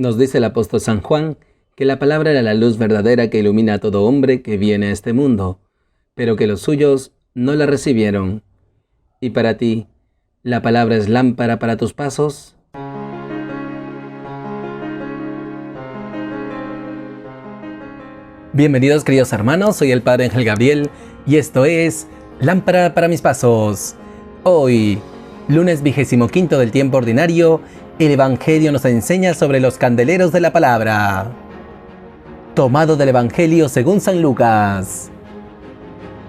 Nos dice el apóstol San Juan que la palabra era la luz verdadera que ilumina a todo hombre que viene a este mundo, pero que los suyos no la recibieron. ¿Y para ti, la palabra es lámpara para tus pasos? Bienvenidos, queridos hermanos, soy el Padre Ángel Gabriel y esto es Lámpara para mis pasos. Hoy, lunes 25 del tiempo ordinario, el Evangelio nos enseña sobre los candeleros de la palabra. Tomado del Evangelio según San Lucas.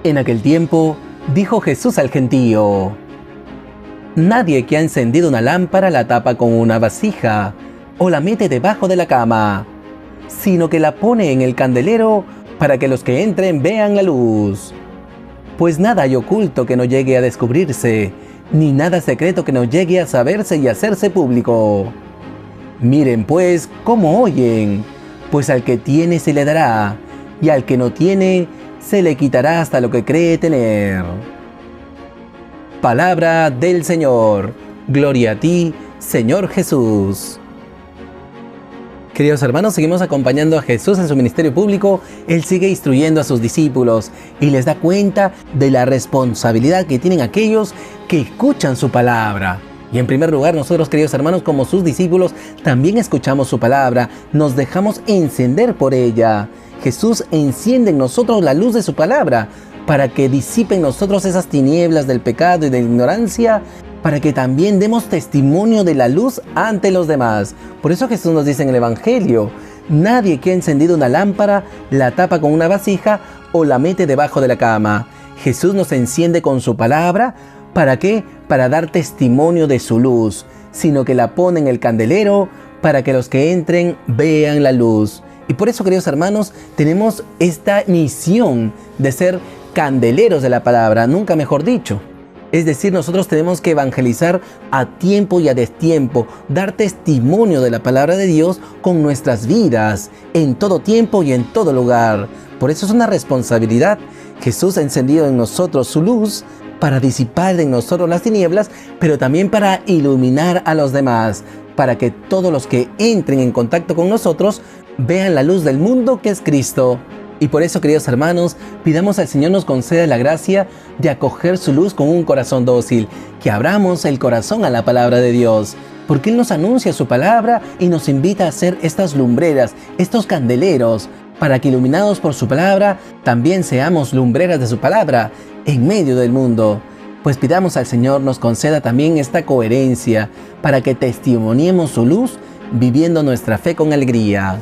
En aquel tiempo, dijo Jesús al gentío: nadie que ha encendido una lámpara la tapa con una vasija o la mete debajo de la cama, sino que la pone en el candelero para que los que entren vean la luz. Pues nada hay oculto que no llegue a descubrirse, ni nada secreto que no llegue a saberse y hacerse público. Miren pues cómo oyen, pues al que tiene se le dará, y al que no tiene se le quitará hasta lo que cree tener. Palabra del Señor. Gloria a ti, Señor Jesús. Queridos hermanos, seguimos acompañando a Jesús en su ministerio público. Él sigue instruyendo a sus discípulos y les da cuenta de la responsabilidad que tienen aquellos que escuchan su palabra. Y en primer lugar, nosotros, queridos hermanos, como sus discípulos, también escuchamos su palabra, nos dejamos encender por ella. Jesús enciende en nosotros la luz de su palabra para que disipe en nosotros esas tinieblas del pecado y de la ignorancia, para que también demos testimonio de la luz ante los demás. Por eso Jesús nos dice en el Evangelio: nadie que ha encendido una lámpara la tapa con una vasija o la mete debajo de la cama. Jesús nos enciende con su palabra. ¿Para qué? Para dar testimonio de su luz, sino que la pone en el candelero para que los que entren vean la luz. Y por eso, queridos hermanos, tenemos esta misión de ser candeleros de la palabra, nunca mejor dicho. Es decir, nosotros tenemos que evangelizar a tiempo y a destiempo, dar testimonio de la palabra de Dios con nuestras vidas, en todo tiempo y en todo lugar. Por eso es una responsabilidad. Jesús ha encendido en nosotros su luz para disipar en nosotros las tinieblas, pero también para iluminar a los demás, para que todos los que entren en contacto con nosotros vean la luz del mundo que es Cristo. Y por eso, queridos hermanos, pidamos al Señor nos conceda la gracia de acoger su luz con un corazón dócil, que abramos el corazón a la palabra de Dios, porque Él nos anuncia su palabra y nos invita a ser estas lumbreras, estos candeleros, para que iluminados por su palabra, también seamos lumbreras de su palabra en medio del mundo. Pues pidamos al Señor nos conceda también esta coherencia, para que testimoniemos su luz, viviendo nuestra fe con alegría.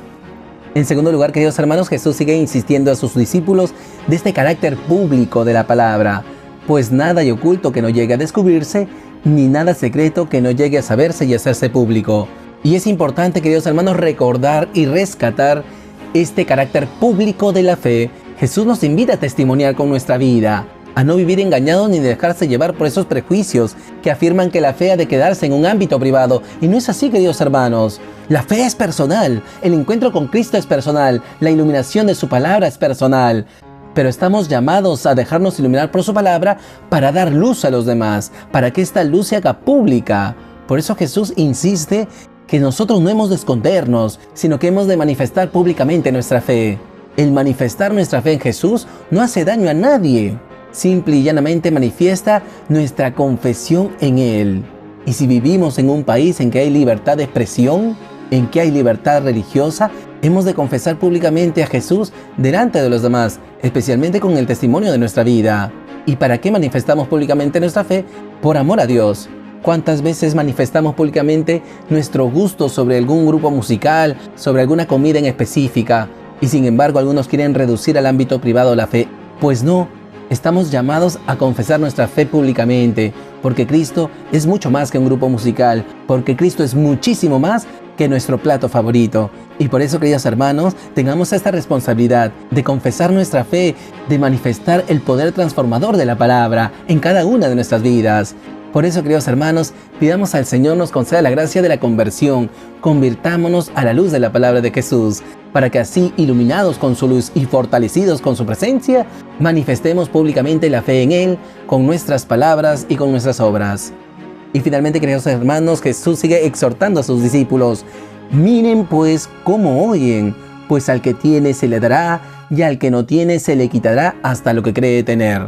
En segundo lugar, queridos hermanos, Jesús sigue insistiendo a sus discípulos de este carácter público de la palabra, pues nada hay oculto que no llegue a descubrirse, ni nada secreto que no llegue a saberse y hacerse público. Y es importante, queridos hermanos, recordar y rescatar este carácter público de la fe. Jesús nos invita a testimoniar con nuestra vida, a no vivir engañados ni dejarse llevar por esos prejuicios que afirman que la fe ha de quedarse en un ámbito privado. Y no es así, queridos hermanos. La fe es personal, el encuentro con Cristo es personal, la iluminación de su palabra es personal. Pero estamos llamados a dejarnos iluminar por su palabra para dar luz a los demás, para que esta luz se haga pública. Por eso Jesús insiste que nosotros no hemos de escondernos, sino que hemos de manifestar públicamente nuestra fe. El manifestar nuestra fe en Jesús no hace daño a nadie. Simple y llanamente manifiesta nuestra confesión en Él. Y si vivimos en un país en que hay libertad de expresión, en que hay libertad religiosa, hemos de confesar públicamente a Jesús delante de los demás, especialmente con el testimonio de nuestra vida. ¿Y para qué manifestamos públicamente nuestra fe? Por amor a Dios. ¿Cuántas veces manifestamos públicamente nuestro gusto sobre algún grupo musical, sobre alguna comida en específica? Y sin embargo, algunos quieren reducir al ámbito privado la fe. Pues no. Estamos llamados a confesar nuestra fe públicamente, porque Cristo es mucho más que un grupo musical, porque Cristo es muchísimo más que nuestro plato favorito. Y por eso, queridos hermanos, tengamos esta responsabilidad de confesar nuestra fe, de manifestar el poder transformador de la palabra en cada una de nuestras vidas. Por eso, queridos hermanos, pidamos al Señor nos conceda la gracia de la conversión. Convirtámonos a la luz de la palabra de Jesús, para que así, iluminados con su luz y fortalecidos con su presencia, manifestemos públicamente la fe en Él, con nuestras palabras y con nuestras obras. Y finalmente, queridos hermanos, Jesús sigue exhortando a sus discípulos: Miren pues cómo oyen, pues al que tiene se le dará, y al que no tiene se le quitará hasta lo que cree tener.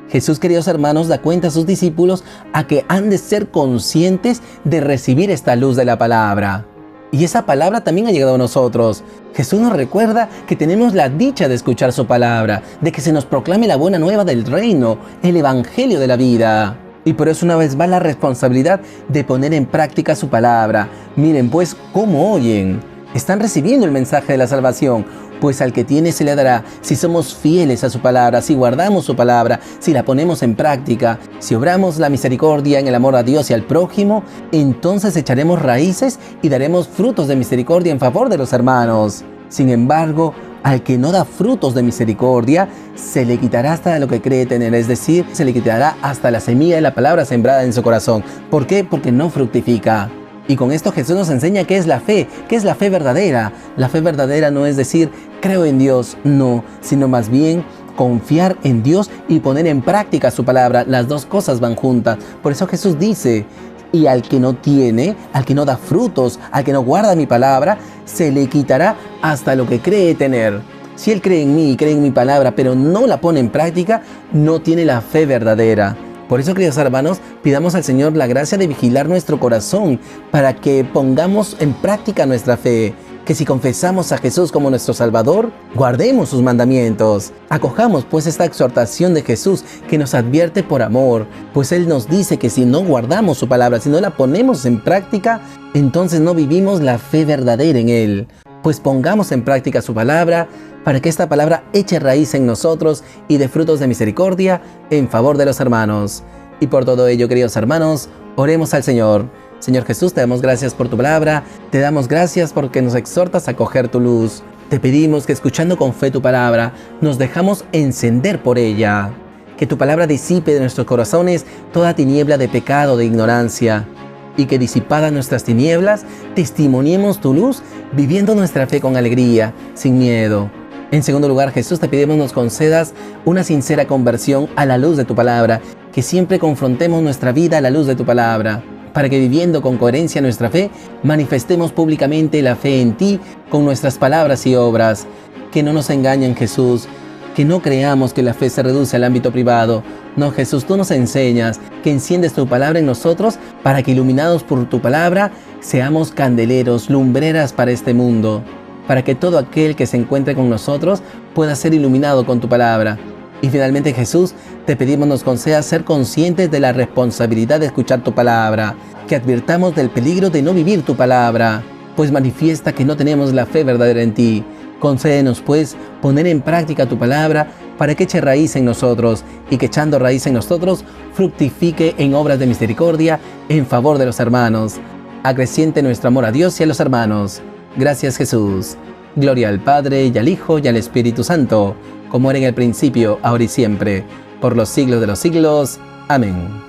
Jesús, queridos hermanos, da cuenta a sus discípulos a que han de ser conscientes de recibir esta luz de la palabra. Y esa palabra también ha llegado a nosotros. Jesús nos recuerda que tenemos la dicha de escuchar su palabra, de que se nos proclame la buena nueva del reino, el evangelio de la vida. Y por eso una vez más la responsabilidad de poner en práctica su palabra. Miren pues cómo oyen. Están recibiendo el mensaje de la salvación, pues al que tiene se le dará. Si somos fieles a su palabra, si guardamos su palabra, si la ponemos en práctica, si obramos la misericordia en el amor a Dios y al prójimo, entonces echaremos raíces y daremos frutos de misericordia en favor de los hermanos. Sin embargo, al que no da frutos de misericordia, se le quitará hasta lo que cree tener, es decir, se le quitará hasta la semilla de la palabra sembrada en su corazón. ¿Por qué? Porque no fructifica. Y con esto Jesús nos enseña qué es la fe verdadera. La fe verdadera no es decir, creo en Dios, no, sino más bien confiar en Dios y poner en práctica su palabra. Las dos cosas van juntas. Por eso Jesús dice, y al que no tiene, al que no da frutos, al que no guarda mi palabra, se le quitará hasta lo que cree tener. Si él cree en mí y cree en mi palabra, pero no la pone en práctica, no tiene la fe verdadera. Por eso, queridos hermanos, pidamos al Señor la gracia de vigilar nuestro corazón para que pongamos en práctica nuestra fe. Que si confesamos a Jesús como nuestro Salvador, guardemos sus mandamientos. Acojamos pues esta exhortación de Jesús que nos advierte por amor, pues Él nos dice que si no guardamos su palabra, si no la ponemos en práctica, entonces no vivimos la fe verdadera en Él. Pues pongamos en práctica su palabra, para que esta palabra eche raíz en nosotros y dé frutos de misericordia en favor de los hermanos. Y por todo ello, queridos hermanos, oremos al Señor. Señor Jesús, te damos gracias por tu palabra, te damos gracias porque nos exhortas a coger tu luz. Te pedimos que escuchando con fe tu palabra, nos dejamos encender por ella. Que tu palabra disipe de nuestros corazones toda tiniebla de pecado, de ignorancia. Y que disipadas nuestras tinieblas, testimoniemos tu luz, viviendo nuestra fe con alegría, sin miedo. En segundo lugar, Jesús, te pedimos nos concedas una sincera conversión a la luz de tu palabra, que siempre confrontemos nuestra vida a la luz de tu palabra, para que viviendo con coherencia nuestra fe, manifestemos públicamente la fe en ti con nuestras palabras y obras. Que no nos engañen, Jesús, que no creamos que la fe se reduce al ámbito privado. No, Jesús, tú nos enseñas que enciendes tu palabra en nosotros para que iluminados por tu palabra seamos candeleros, lumbreras para este mundo, para que todo aquel que se encuentre con nosotros pueda ser iluminado con tu palabra. Y finalmente, Jesús, te pedimos nos concedas ser conscientes de la responsabilidad de escuchar tu palabra, que advirtamos del peligro de no vivir tu palabra, pues manifiesta que no tenemos la fe verdadera en ti. Concédenos, pues, poner en práctica tu palabra para que eche raíz en nosotros y que echando raíz en nosotros fructifique en obras de misericordia en favor de los hermanos. Acreciente nuestro amor a Dios y a los hermanos. Gracias, Jesús. Gloria al Padre, y al Hijo, y al Espíritu Santo, como era en el principio, ahora y siempre, por los siglos de los siglos. Amén.